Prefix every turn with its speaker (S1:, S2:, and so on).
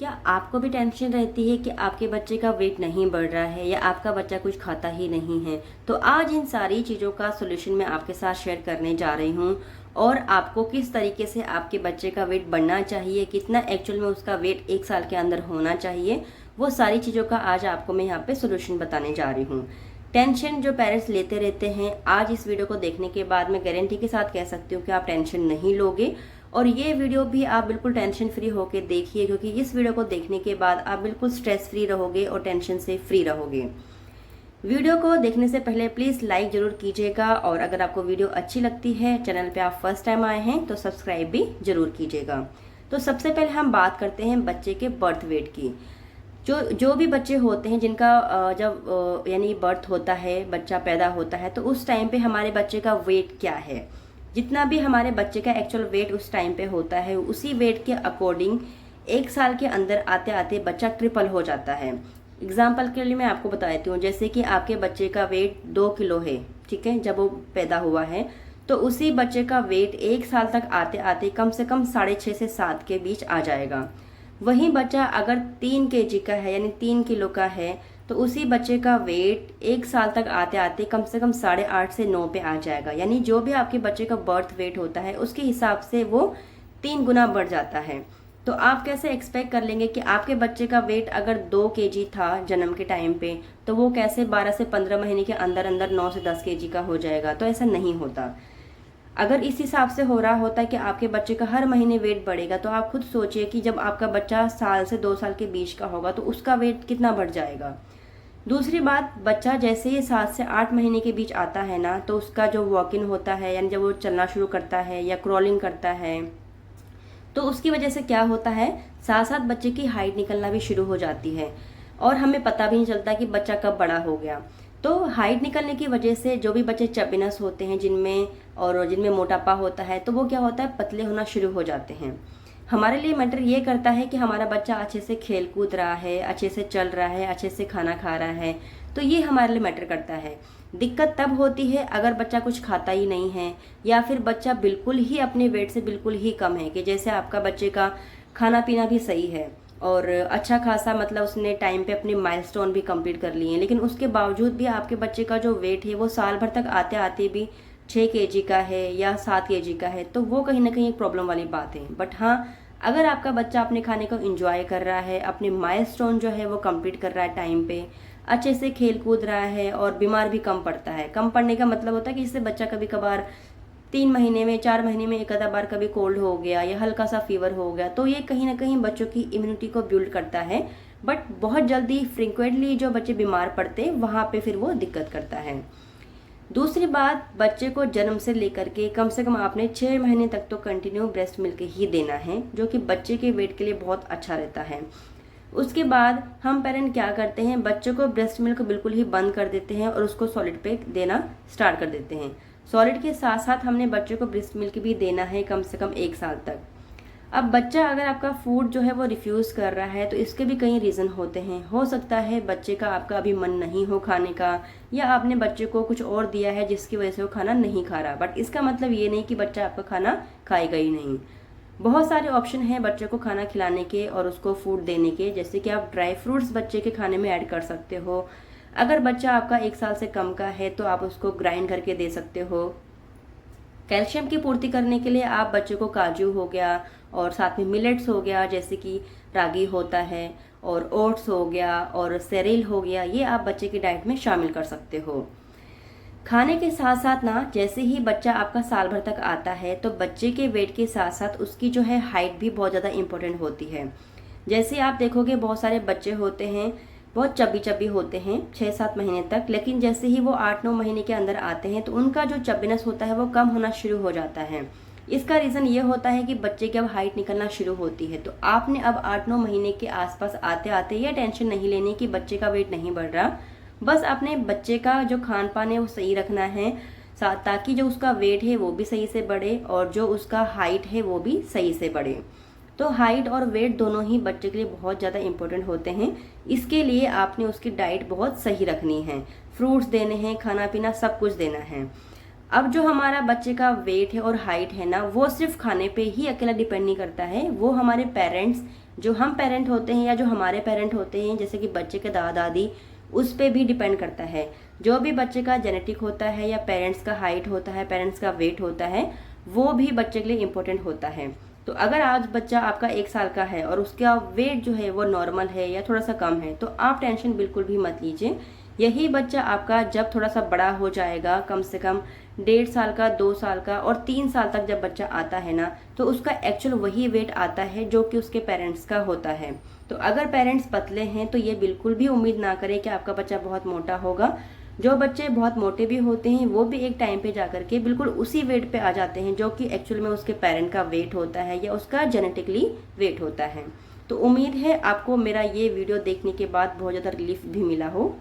S1: क्या आपको भी टेंशन रहती है कि आपके बच्चे का वेट नहीं बढ़ रहा है या आपका बच्चा कुछ खाता ही नहीं है? तो आज इन सारी चीज़ों का सॉल्यूशन मैं आपके साथ शेयर करने जा रही हूँ। और आपको किस तरीके से आपके बच्चे का वेट बढ़ना चाहिए, कितना एक्चुअल में उसका वेट 1 साल के अंदर होना चाहिए, वो सारी चीज़ों का आज आपको मैं यहाँ पे सॉल्यूशन बताने जा रही हूँ। टेंशन जो पेरेंट्स लेते रहते हैं, आज इस वीडियो को देखने के बाद मैं गारंटी के साथ कह सकती हूँ कि आप टेंशन नहीं लोगे। और ये वीडियो भी आप बिल्कुल टेंशन फ्री होके देखिए, क्योंकि इस वीडियो को देखने के बाद आप बिल्कुल स्ट्रेस फ्री रहोगे और टेंशन से फ्री रहोगे। वीडियो को देखने से पहले प्लीज़ लाइक ज़रूर कीजिएगा, और अगर आपको वीडियो अच्छी लगती है, चैनल पे आप फर्स्ट टाइम आए हैं, तो सब्सक्राइब भी ज़रूर कीजिएगा। तो सबसे पहले हम बात करते हैं बच्चे के बर्थ वेट की। जो भी बच्चे होते हैं जिनका जब यानी बर्थ होता है, बच्चा पैदा होता है, तो उस टाइम पे हमारे बच्चे का वेट क्या है, जितना भी हमारे बच्चे का एक्चुअल वेट उस टाइम पे होता है, उसी वेट के अकॉर्डिंग 1 साल के अंदर आते आते बच्चा ट्रिपल हो जाता है। एग्जाम्पल के लिए मैं आपको बता देती हूँ, जैसे कि आपके बच्चे का वेट 2 किलो है, ठीक है, जब वो पैदा हुआ है, तो उसी बच्चे का वेट 1 साल तक आते आते कम से कम 6.5 से 7 के बीच आ जाएगा। वहीं बच्चा अगर 3 kg का है, यानी 3 किलो का है, तो उसी बच्चे का वेट 1 साल तक आते आते कम से कम 8.5 से 9 पे आ जाएगा। यानी जो भी आपके बच्चे का बर्थ वेट होता है, उसके हिसाब से वो 3 गुना बढ़ जाता है। तो आप कैसे एक्सपेक्ट कर लेंगे कि आपके बच्चे का वेट अगर 2 kg था जन्म के टाइम पे, तो वो कैसे 12 से 15 महीने के अंदर अंदर 9 से 10 kg का हो जाएगा? तो ऐसा नहीं होता। अगर इस हिसाब से हो रहा होता है कि आपके बच्चे का हर महीने वेट बढ़ेगा, तो आप खुद सोचिए कि जब आपका बच्चा साल से 2 साल के बीच का होगा, तो उसका वेट कितना बढ़ जाएगा। दूसरी बात, बच्चा जैसे ही 7 से 8 महीने के बीच आता है ना, तो उसका जो वॉक इन होता है, यानी जब वो चलना शुरू करता है या क्रॉलिंग करता है, तो उसकी वजह से क्या होता है, साथ साथ बच्चे की हाइट निकलना भी शुरू हो जाती है, और हमें पता भी नहीं चलता कि बच्चा कब बड़ा हो गया। तो हाइट निकलने की वजह से जो भी बच्चे चबिनस होते हैं, जिनमें मोटापा होता है, तो वो क्या होता है, पतले होना शुरू हो जाते हैं। हमारे लिए मैटर ये करता है कि हमारा बच्चा अच्छे से खेल कूद रहा है, अच्छे से चल रहा है, अच्छे से खाना खा रहा है, तो ये हमारे लिए मैटर करता है। दिक्कत तब होती है अगर बच्चा कुछ खाता ही नहीं है, या फिर बच्चा बिल्कुल ही अपने वेट से बिल्कुल ही कम है, कि जैसे आपका बच्चे का खाना पीना भी सही है और अच्छा खासा, मतलब उसने टाइम पे अपने माइलस्टोन भी कंप्लीट कर लिए हैं, लेकिन उसके बावजूद भी आपके बच्चे का जो वेट है वो साल भर तक आते आते भी 6 kg का है या 7 kg का है, तो वो कहीं ना कहीं एक प्रॉब्लम वाली बात है। बट हाँ, अगर आपका बच्चा अपने खाने को इंजॉय कर रहा है, अपने माइलस्टोन जो है वो कंप्लीट कर रहा है टाइम पे, अच्छे से खेल कूद रहा है और बीमार भी कम पड़ता है। कम पड़ने का मतलब होता है कि जिससे बच्चा कभी कभार 3 महीने में, 4 महीने में एक आधा बार कभी कोल्ड हो गया या हल्का सा फीवर हो गया, तो ये कहीं ना कहीं बच्चों की इम्यूनिटी को बिल्ड करता है। बट बहुत जल्दी फ्रिक्वेंटली जो बच्चे बीमार पड़ते हैं, वहाँ पे फिर वो दिक्कत करता है। दूसरी बात, बच्चे को जन्म से लेकर के कम से कम आपने 6 महीने तक तो कंटिन्यू ब्रेस्ट मिल्क ही देना है, जो कि बच्चे के वेट के लिए बहुत अच्छा रहता है। उसके बाद हम पेरेंट क्या करते हैं, बच्चों को ब्रेस्ट मिल्क बिल्कुल ही बंद कर देते हैं और उसको सॉलिड पे देना स्टार्ट कर देते हैं। सॉलिड के साथ साथ हमने बच्चों को ब्रेस्ट मिल्क भी देना है कम से कम 1 साल तक। अब बच्चा अगर आपका फूड जो है वो रिफ्यूज़ कर रहा है, तो इसके भी कई रीज़न होते हैं। हो सकता है बच्चे का आपका अभी मन नहीं हो खाने का, या आपने बच्चे को कुछ और दिया है जिसकी वजह से वो खाना नहीं खा रहा, बट इसका मतलब ये नहीं कि बच्चा आपका खाना खाएगा ही नहीं। बहुत सारे ऑप्शन हैं बच्चे को खाना खिलाने के और उसको फूड देने के, जैसे कि आप ड्राई फ्रूट्स बच्चे के खाने में ऐड कर सकते हो। अगर बच्चा आपका 1 साल से कम का है, तो आप उसको ग्राइंड करके दे सकते हो। कैल्शियम की पूर्ति करने के लिए आप बच्चे को काजू हो गया और साथ में मिलेट्स हो गया, जैसे कि रागी होता है, और ओट्स हो गया और सेरेल हो गया, ये आप बच्चे की डाइट में शामिल कर सकते हो। खाने के साथ साथ ना, जैसे ही बच्चा आपका साल भर तक आता है, तो बच्चे के वेट के साथ साथ उसकी जो है हाइट भी बहुत ज़्यादा इंपॉर्टेंट होती है। जैसे आप देखोगे बहुत सारे बच्चे होते हैं, बहुत चबी चबी होते हैं 6-7 महीने तक, लेकिन जैसे ही वो 8-9 महीने के अंदर आते हैं, तो उनका जो चबीनेस होता है वो कम होना शुरू हो जाता है। इसका रीज़न ये होता है कि बच्चे की अब हाइट निकलना शुरू होती है। तो आपने अब 8-9 महीने के आसपास आते आते ये टेंशन नहीं लेनी कि बच्चे का वेट नहीं बढ़ रहा। बस अपने बच्चे का जो खान पान है वो सही रखना है, ताकि जो उसका वेट है वो भी सही से बढ़े और जो उसका हाइट है वो भी सही से बढ़े। तो हाइट और वेट दोनों ही बच्चे के लिए बहुत ज़्यादा इंपॉर्टेंट होते हैं। इसके लिए आपने उसकी डाइट बहुत सही रखनी है, फ्रूट्स देने हैं, खाना पीना सब कुछ देना है। अब जो हमारा बच्चे का वेट है और हाइट है ना, वो सिर्फ खाने पे ही अकेला डिपेंड नहीं करता है, वो हमारे पेरेंट्स जो हम पेरेंट होते हैं या जो हमारे पेरेंट होते हैं, जैसे कि बच्चे के दादा दादी, उस पे भी डिपेंड करता है। जो भी बच्चे का जेनेटिक होता है या पेरेंट्स का हाइट होता है, पेरेंट्स का वेट होता है, वो भी बच्चे के लिए इम्पोर्टेंट होता है। तो अगर आज बच्चा आपका 1 साल का है और उसका वेट जो है वो नॉर्मल है या थोड़ा सा कम है, तो आप टेंशन बिल्कुल भी मत लीजिए। यही बच्चा आपका जब थोड़ा सा बड़ा हो जाएगा, कम से कम 1.5 साल का, 2 साल का और 3 साल तक जब बच्चा आता है ना, तो उसका एक्चुअल वही वेट आता है जो कि उसके पेरेंट्स का होता है। तो अगर पेरेंट्स पतले हैं तो ये बिल्कुल भी उम्मीद ना करें कि आपका बच्चा बहुत मोटा होगा। जो बच्चे बहुत मोटे भी होते हैं वो भी एक टाइम पे जाकर के बिल्कुल उसी वेट पे आ जाते हैं जो कि एक्चुअल में उसके पेरेंट का वेट होता है या उसका जेनेटिकली वेट होता है। तो उम्मीद है आपको मेरा ये वीडियो देखने के बाद बहुत ज़्यादा रिलीफ भी मिला हो।